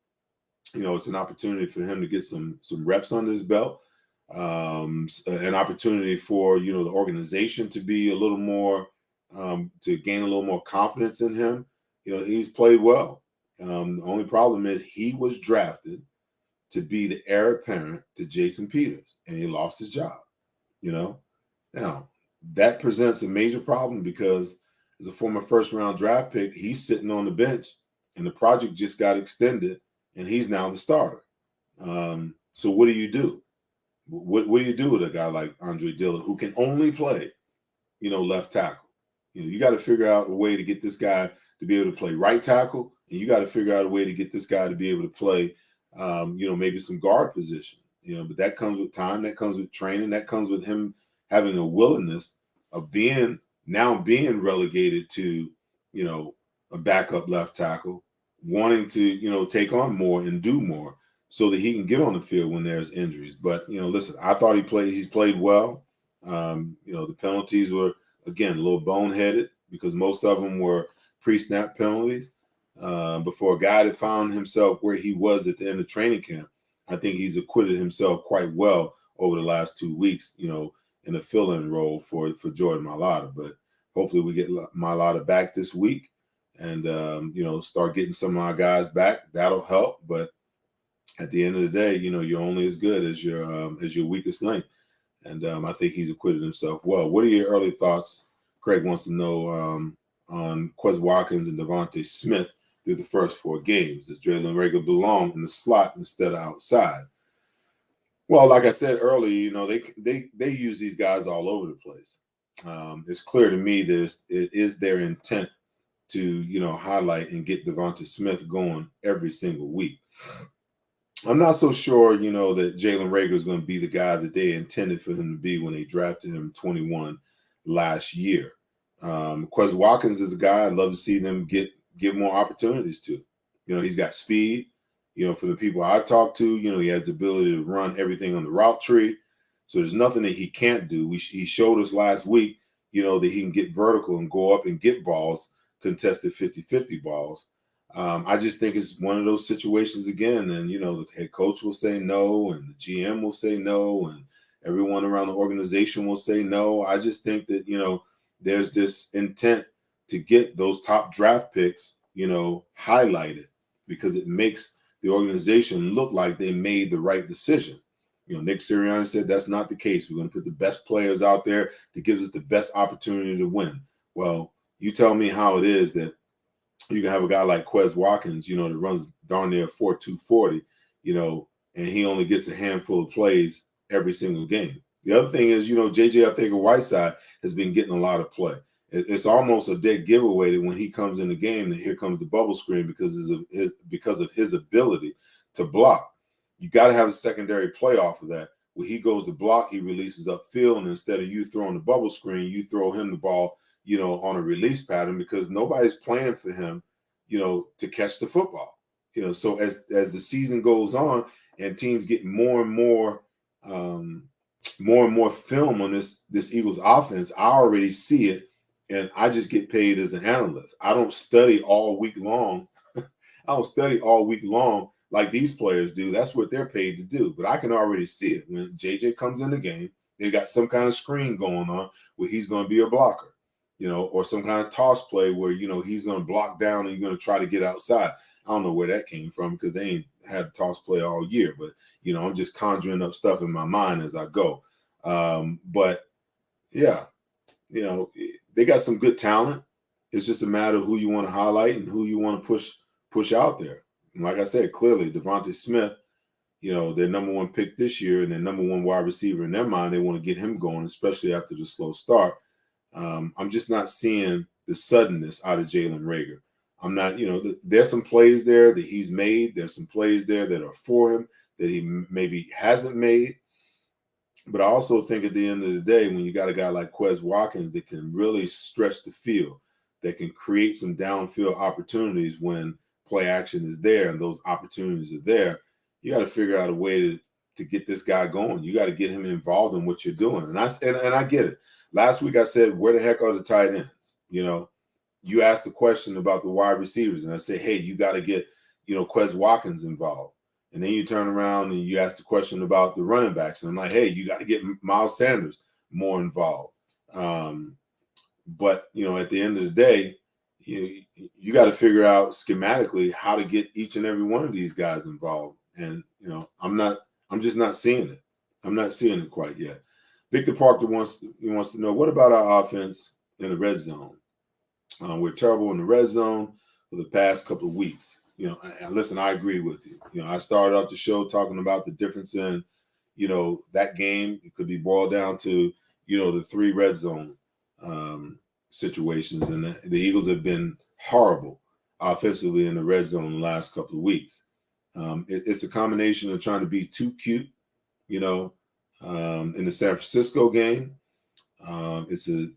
it's an opportunity for him to get some reps under his belt, an opportunity for, the organization to be a little more, to gain a little more confidence in him. He's played well. The only problem is he was drafted to be the heir apparent to Jason Peters, and he lost his job. Now that presents a major problem because as a former first-round draft pick, he's sitting on the bench, and the project just got extended, and he's now the starter. So what do you do? What do you do with a guy like Andre Dillard who can only play, left tackle? You got to figure out a way to get this guy to be able to play right tackle, and you got to figure out a way to get this guy to be able to play, maybe some guard position. But that comes with time, that comes with training, that comes with him having a willingness of being relegated to, a backup left tackle, wanting to, take on more and do more so that he can get on the field when there's injuries. But, listen, I thought he's played well. The penalties were, again, a little boneheaded because most of them were pre-snap penalties. But for a guy that found himself where he was at the end of training camp, I think he's acquitted himself quite well over the last 2 weeks, in a fill-in role for Jordan Mailata. But hopefully we get Mailata back this week and, start getting some of our guys back. That'll help. But at the end of the day, you're only as good as your weakest link. And I think he's acquitted himself well. What are your early thoughts? Craig wants to know on Quez Watkins and Devontae Smith through the first 4 games. Does Jalen Reagor belong in the slot instead of outside? Well, like I said earlier, they use these guys all over the place. It's clear to me that it is their intent to, highlight and get Devontae Smith going every single week. I'm not so sure, that Jalen Reagor is going to be the guy that they intended for him to be when they drafted him 21 last year. Quez Watkins is a guy I'd love to see them give more opportunities to. He's got speed. For the people I've talked to, he has the ability to run everything on the route tree. So there's nothing that he can't do. He showed us last week, that he can get vertical and go up and get balls, contested 50-50 balls. I just think it's one of those situations again, and the head coach will say no, and the GM will say no, and everyone around the organization will say no. I just think that there's this intent to get those top draft picks, highlighted because it makes the organization look like they made the right decision. Nick Sirianni said that's not the case. We're going to put the best players out there that gives us the best opportunity to win. Well, you tell me how it is that you can have a guy like Quez Watkins, that runs darn near 4.2 40, and he only gets a handful of plays every single game. The other thing is, J.J. Arcega-Whiteside has been getting a lot of play. It's almost a dead giveaway that when he comes in the game, and here comes the bubble screen because of his ability to block. You got to have a secondary play off of that. When he goes to block, he releases upfield, and instead of you throwing the bubble screen, you throw him the ball, on a release pattern because nobody's playing for him, to catch the football. So as the season goes on and teams get more and more film on this Eagles offense, I already see it, and I just get paid as an analyst. I don't study all week long. I don't study all week long like these players do. That's what they're paid to do. But I can already see it when JJ comes in the game. They got some kind of screen going on where he's going to be a blocker. Or some kind of toss play where, he's going to block down and you're going to try to get outside. I don't know where that came from because they ain't had toss play all year. But, I'm just conjuring up stuff in my mind as I go. But, yeah, they got some good talent. It's just a matter of who you want to highlight and who you want to push out there. And like I said, clearly, Devontae Smith, their number 1 pick this year and their number 1 wide receiver in their mind, they want to get him going, especially after the slow start. I'm just not seeing the suddenness out of Jalen Reagor. I'm not, there's some plays there that he's made. There's some plays there that are for him that he maybe hasn't made. But I also think at the end of the day, when you got a guy like Quez Watkins that can really stretch the field, that can create some downfield opportunities when play action is there and those opportunities are there, you got to figure out a way to get this guy going. You got to get him involved in what you're doing. And I get it. Last week I said, where the heck are the tight ends? You asked the question about the wide receivers, and I said, hey, you got to get, Quez Watkins involved. And then you turn around and you ask the question about the running backs, and I'm like, hey, you got to get Miles Sanders more involved. But, at the end of the day, you got to figure out schematically how to get each and every one of these guys involved. And, I'm just not seeing it. I'm not seeing it quite yet. Victor Parker wants to know, what about our offense in the red zone? We're terrible in the red zone for the past couple of weeks. Listen, I agree with you. I started off the show talking about the difference in, that game. It could be boiled down to, the 3 red zone situations. And the Eagles have been horrible offensively in the red zone the last couple of weeks. It's a combination of trying to be too cute, in the San Francisco game. It's a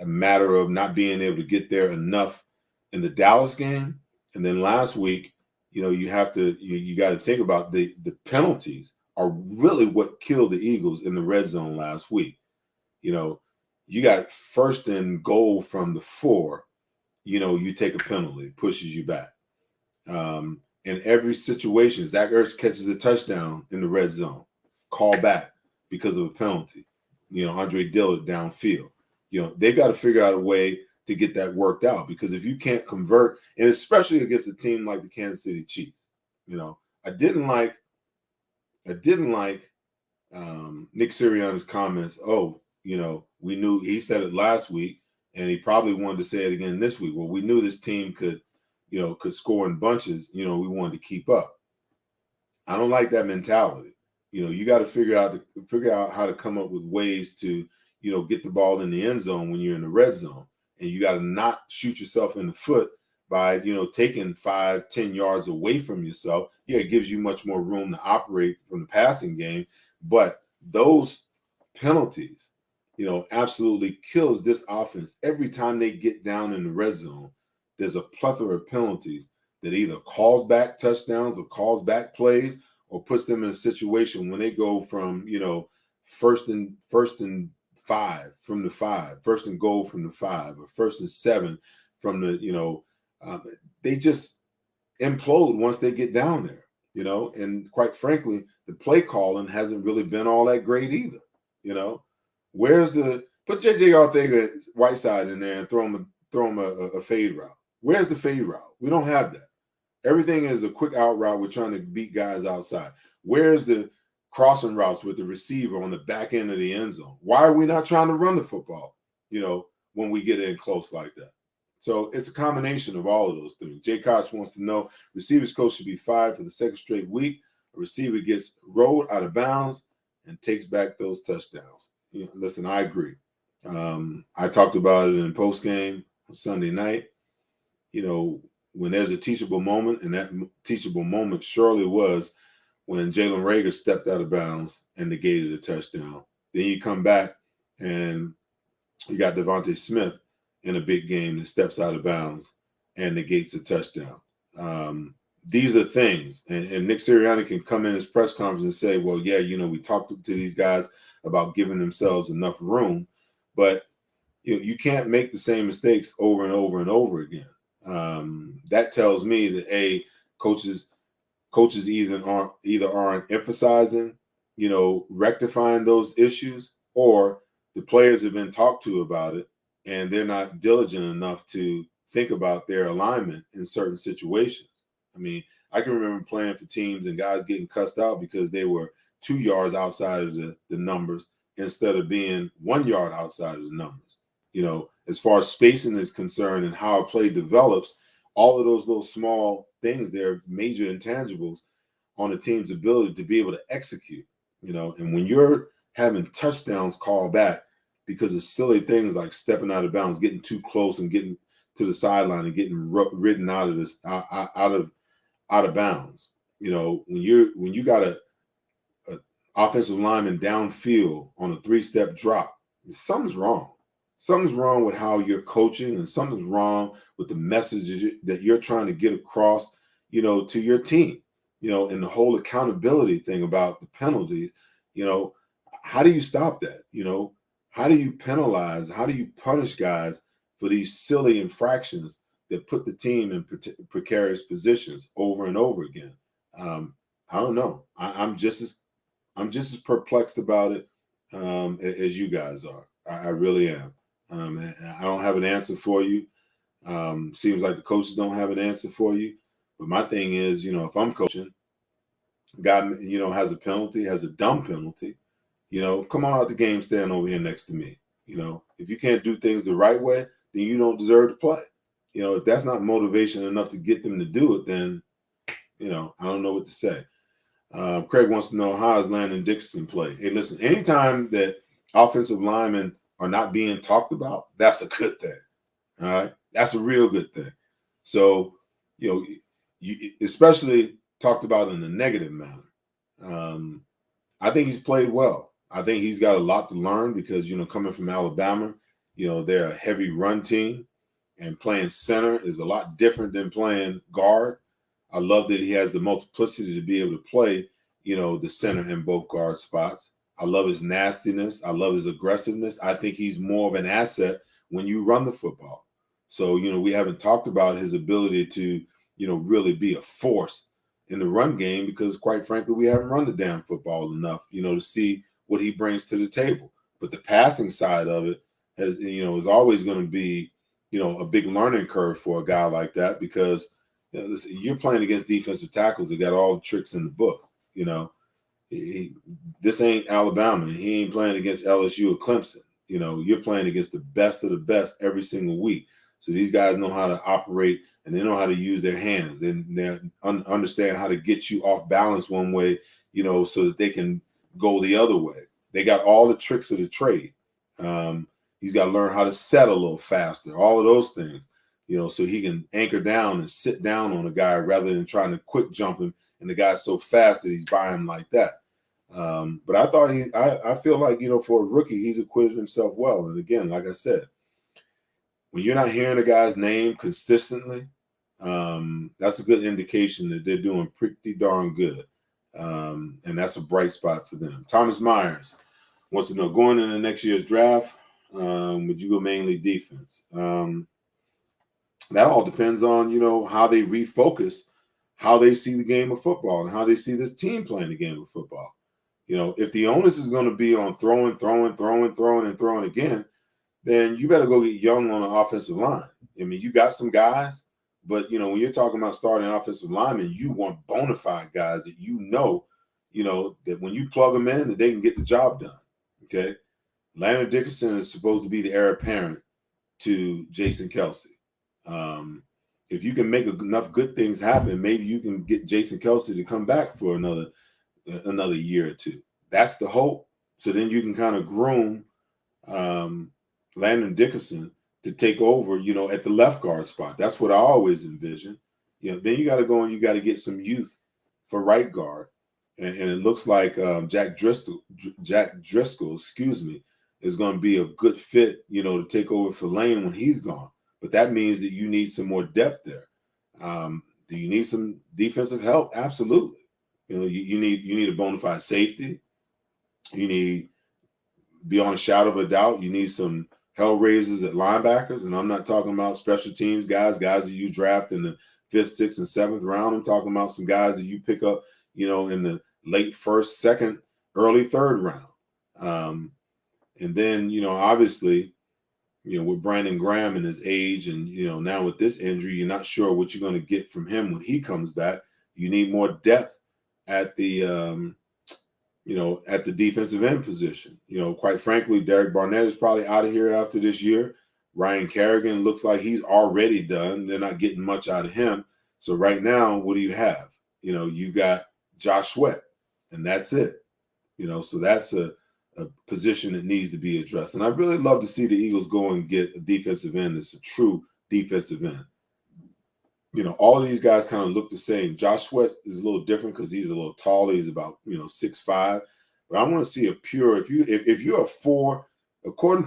matter of not being able to get there enough in the Dallas game. And then last week, you got to think about the penalties are really what killed the Eagles in the red zone last week. You got first and goal from the 4, you take a penalty, pushes you back. In every situation, Zach Ertz catches a touchdown in the red zone, call back because of a penalty. Andre Dillard downfield. They've got to figure out a way to get that worked out, because if you can't convert, and especially against a team like the Kansas City Chiefs, I didn't like Nick Sirianni's comments. Oh, we knew, he said it last week, and he probably wanted to say it again this week. Well, we knew this team could score in bunches. We wanted to keep up. I don't like that mentality. You got to figure out how to come up with ways to, get the ball in the end zone when you're in the red zone, and you got to not shoot yourself in the foot by, taking 5-10 yards away from yourself. Yeah, it gives you much more room to operate from the passing game, but those penalties, absolutely kills this offense. Every time they get down in the red zone, there's a plethora of penalties that either calls back touchdowns or calls back plays, or puts them in a situation when they go from, first and 5 from the 5, first and goal from the 5, or first and 7 from the, they just implode once they get down there, and quite frankly, the play calling hasn't really been all that great either. Put JJ Arthur-Whiteside in there and throw him a fade route. Where's the fade route? We don't have that. Everything is a quick out route. We're trying to beat guys outside. Where's the crossing routes with the receiver on the back end of the end zone? Why are we not trying to run the football, when we get in close like that? So it's a combination of all of those things. Jay Koch wants to know, receivers coach should be fired for the second straight week. A receiver gets rolled out of bounds and takes back those touchdowns. Listen, I agree. I talked about it in post game on Sunday night. When there's a teachable moment, and that teachable moment surely was when Jalen Reagor stepped out of bounds and negated a touchdown. Then you come back and you got Devontae Smith in a big game that steps out of bounds and negates a touchdown. These are things, and Nick Sirianni can come in his press conference and say, well, yeah, we talked to these guys about giving themselves enough room, but you can't make the same mistakes over and over and over again. That tells me that coaches either aren't emphasizing, rectifying those issues, or the players have been talked to about it and they're not diligent enough to think about their alignment in certain situations. I mean, I can remember playing for teams and guys getting cussed out because they were 2 yards outside of the numbers instead of being 1 yard outside of the numbers. As far as spacing is concerned and how a play develops, all of those little small things, they're major intangibles on a team's ability to be able to execute, and when you're having touchdowns called back because of silly things like stepping out of bounds, getting too close and getting to the sideline and getting ridden out of this, out of bounds, when you got a offensive lineman downfield on a 3-step drop, something's wrong. Something's wrong with how you're coaching, and something's wrong with the messages that you're trying to get across, to your team, and the whole accountability thing about the penalties. How do you stop that? How do you penalize? How do you punish guys for these silly infractions that put the team in precarious positions over and over again? I don't know. I'm just as perplexed about it as you guys are. I really am. And I don't have an answer for you. Seems like the coaches don't have an answer for you. But my thing is, if I'm coaching, a guy, has a penalty, has a dumb penalty, come on out the game, stand over here next to me. If you can't do things the right way, then you don't deserve to play. if that's not motivation enough to get them to do it, then, I don't know what to say. Craig wants to know, how is Landon Dixon play? Hey, listen, anytime that offensive linemen are not being talked about, that's a good thing. All right. That's a real good thing. So, you especially talked about in a negative manner. I think he's played well. I think he's got a lot to learn because, coming from Alabama, they're a heavy run team, and playing center is a lot different than playing guard. I love that he has the multiplicity to be able to play, the center in both guard spots. I love his nastiness. I love his aggressiveness. I think he's more of an asset when you run the football. So, we haven't talked about his ability to, really be a force in the run game because, quite frankly, we haven't run the damn football enough, to see what he brings to the table. But the passing side of it is always going to be, a big learning curve for a guy like that because, listen, you're playing against defensive tackles that got all the tricks in the book. This ain't Alabama. He ain't playing against LSU or Clemson. You're playing against the best of the best every single week. So these guys know how to operate and they know how to use their hands and they understand how to get you off balance one way, so that they can go the other way. They got all the tricks of the trade. He's got to learn how to set a little faster, all of those things, so he can anchor down and sit down on a guy rather than trying to quick jump him. And the guy's so fast that he's by him like that. But I thought I feel like, for a rookie, he's acquitted himself well. And again, like I said, when you're not hearing a guy's name consistently, that's a good indication that they're doing pretty darn good. And that's a bright spot for them. Thomas Myers wants to know, going into next year's draft, would you go mainly defense? That all depends on, how they refocus, how they see the game of football and how they see this team playing the game of football. If the onus is going to be on throwing again, then you better go get young on the offensive line. I mean, you got some guys, but, when you're talking about starting offensive linemen, you want bona fide guys that that when you plug them in, that they can get the job done, okay? Landon Dickerson is supposed to be the heir apparent to Jason Kelsey. If you can make enough good things happen, maybe you can get Jason Kelsey to come back for another year or two. That's the hope. So then you can kind of groom Landon Dickerson to take over, at the left guard spot. That's what I always envision. Then you got to go and you got to get some youth for right guard. And it looks like Jack Driscoll, is going to be a good fit, to take over for Lane when he's gone. But that means that you need some more depth there. Do you need some defensive help? Absolutely. You need a bona fide safety. You need, beyond a shadow of a doubt, you need some hellraisers at linebackers. And I'm not talking about special teams guys that you draft in the 5th, 6th, and 7th round. I'm talking about some guys that you pick up, in the late 1st, 2nd, early 3rd round. And then, obviously, with Brandon Graham and his age and, now with this injury, you're not sure what you're going to get from him when he comes back. You need more depth at the, at the defensive end position. Quite frankly, Derek Barnett is probably out of here after this year. Ryan Kerrigan looks like he's already done. They're not getting much out of him. So right now, what do you have? You got Josh Sweat, and that's it. So that's a position that needs to be addressed. And I'd really love to see the Eagles go and get a defensive end that's a true defensive end. All of these guys kind of look the same. Josh Sweat is a little different because he's a little taller. He's about, 6'5". But I want to see a pure, if you're a 4, according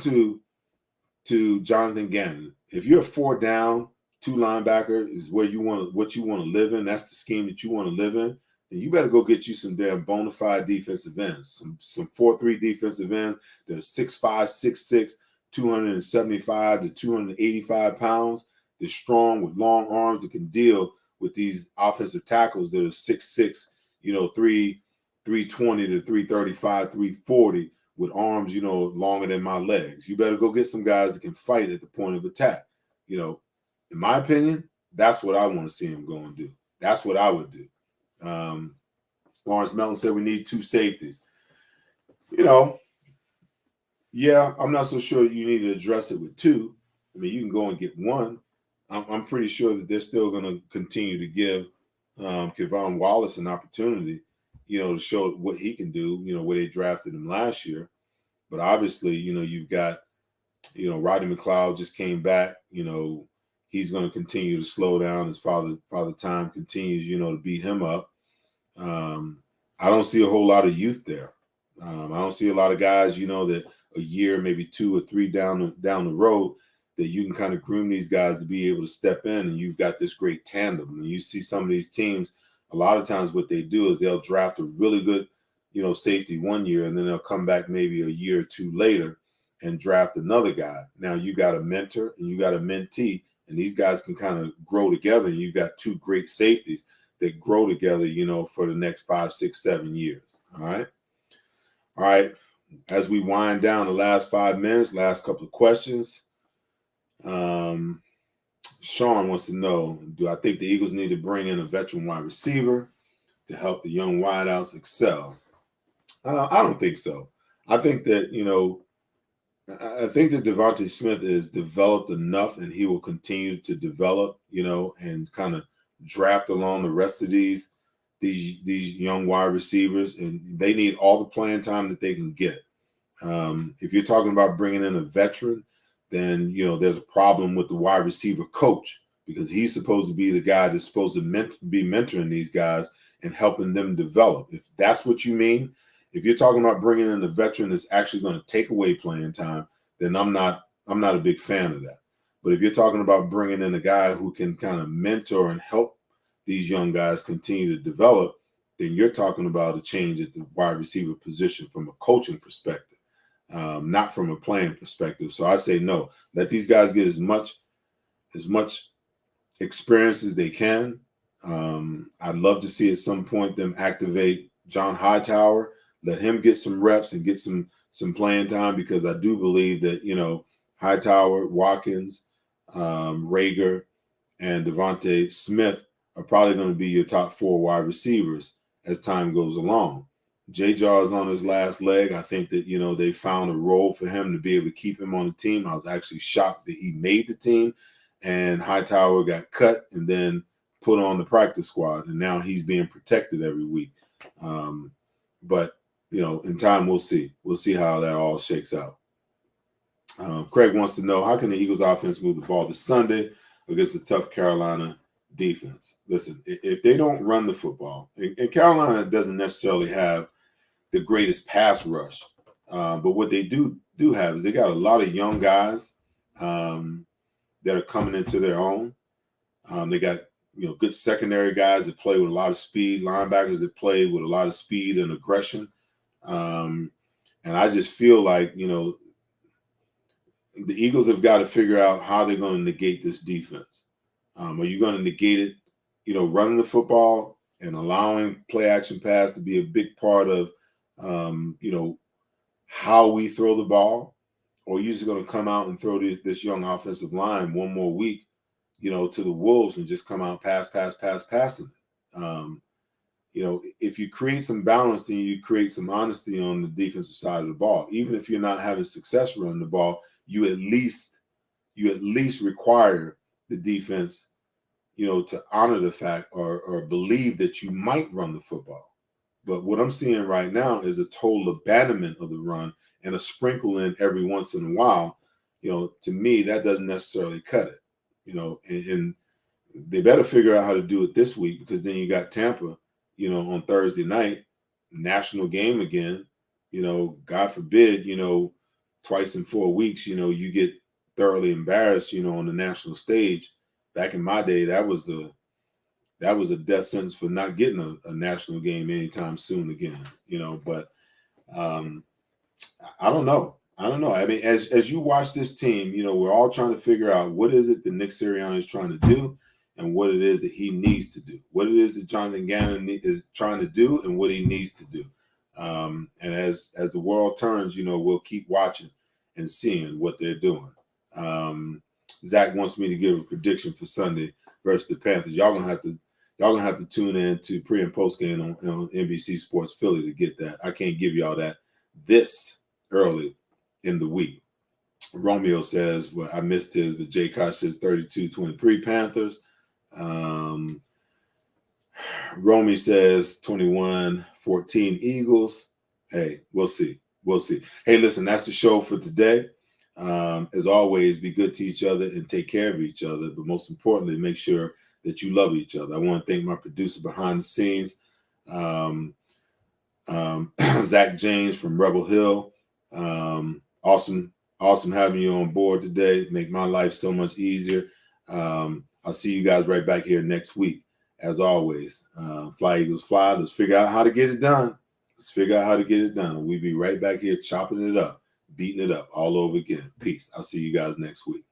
to Jonathan Gannon, if you're a 4 down, 2 linebacker is what you want to live in. That's the scheme that you want to live in. And you better go get you some damn bona fide defensive ends, some 4-3 defensive ends that are 6'5", 6'6", 275 to 285 pounds. They're strong with long arms that can deal with these offensive tackles that are 6'6", 320 to 335, 340 with arms, longer than my legs. You better go get some guys that can fight at the point of attack. In my opinion, that's what I want to see him go and do. That's what I would do. Lawrence Melton said we need 2 safeties. Yeah, I'm not so sure you need to address it with 2. I mean, you can go and get 1. I'm pretty sure that they're still going to continue to give Kevon Wallace an opportunity, to show what he can do, where they drafted him last year. But obviously, you've got, Roddy McLeod just came back. He's going to continue to slow down as Father Time continues, to beat him up. I don't see a whole lot of youth there. I don't see a lot of guys, that a year, maybe 2 or 3 down the road, that you can kind of groom these guys to be able to step in, and you've got this great tandem. And you see some of these teams, a lot of times what they do is they'll draft a really good, safety one year, and then they'll come back maybe a year or 2 later and draft another guy. Now you got a mentor and you got a mentee, and these guys can kind of grow together, and you've got 2 great safeties that grow together, for the next 5, 6, 7 years. All right. As we wind down the last 5 minutes, last couple of questions. Sean wants to know, do I think the Eagles need to bring in a veteran wide receiver to help the young wideouts excel? I don't think so. I think that, I think that Devontae Smith is developed enough, and he will continue to develop, and kind of draft along the rest of these young wide receivers, and they need all the playing time that they can get. If you're talking about bringing in a veteran, then there's a problem with the wide receiver coach, because he's supposed to be the guy that's supposed to be mentoring these guys and helping them develop. If that's what you mean, if you're talking about bringing in a veteran that's actually going to take away playing time, then I'm not a big fan of that. But if you're talking about bringing in a guy who can kind of mentor and help these young guys continue to develop, then you're talking about a change at the wide receiver position from a coaching perspective, not from a playing perspective. So I say no. Let these guys get as much experience as they can. I'd love to see at some point them activate John Hightower, let him get some reps and get some playing time, because I do believe that, Hightower, Watkins, Rager, and Devontae Smith are probably going to be your top 4 wide receivers as time goes along. J-Jar is on his last leg. I think that, they found a role for him to be able to keep him on the team. I was actually shocked that he made the team, and Hightower got cut and then put on the practice squad, and now he's being protected every week. But, in time, we'll see. We'll see how that all shakes out. Craig wants to know, how can the Eagles offense move the ball this Sunday against a tough Carolina defense? Listen, if they don't run the football, and Carolina doesn't necessarily have the greatest pass rush, but what they do have is they got a lot of young guys that are coming into their own. They got good secondary guys that play with a lot of speed, linebackers that play with a lot of speed and aggression, and I just feel like the Eagles have got to figure out how they're going to negate this defense. Are you going to negate it, running the football and allowing play action pass to be a big part of, how we throw the ball? Or are you just going to come out and throw this young offensive line one more week, to the wolves, and just come out passing it? If you create some balance, then you create some honesty on the defensive side of the ball. Even if you're not having success running the ball, you at least require the defense, to honor the fact or believe that you might run the football. But what I'm seeing right now is a total abandonment of the run and a sprinkle in every once in a while. To me, that doesn't necessarily cut it. And they better figure out how to do it this week, because then you got Tampa, on Thursday night, national game again. God forbid, twice in 4 weeks, you get thoroughly embarrassed, on the national stage. Back in my day, that was a death sentence for not getting a national game anytime soon again. But I don't know. I mean, as you watch this team, we're all trying to figure out what is it that Nick Sirianni is trying to do, and what it is that he needs to do. What it is that Jonathan Gannon is trying to do, and what he needs to do. And as the world turns, we'll keep watching and seeing what they're doing. Zach wants me to give a prediction for Sunday versus the Panthers. Y'all gonna have to tune in to pre and post game on NBC Sports Philly to get that. I can't give y'all that this early in the week. Romeo says, well, I missed his, but Jay Koch says 32-23 Panthers. Romy says 21-14 Eagles. Hey, we'll see. We'll see. Hey, listen, that's the show for today. As always, be good to each other and take care of each other. But most importantly, make sure that you love each other. I want to thank my producer behind the scenes, Zach James from Rebel Hill. Awesome having you on board today. Make my life so much easier. I'll see you guys right back here next week. As always, fly Eagles fly. Let's figure out how to get it done. And we'll be right back here chopping it up, beating it up all over again. Peace. I'll see you guys next week.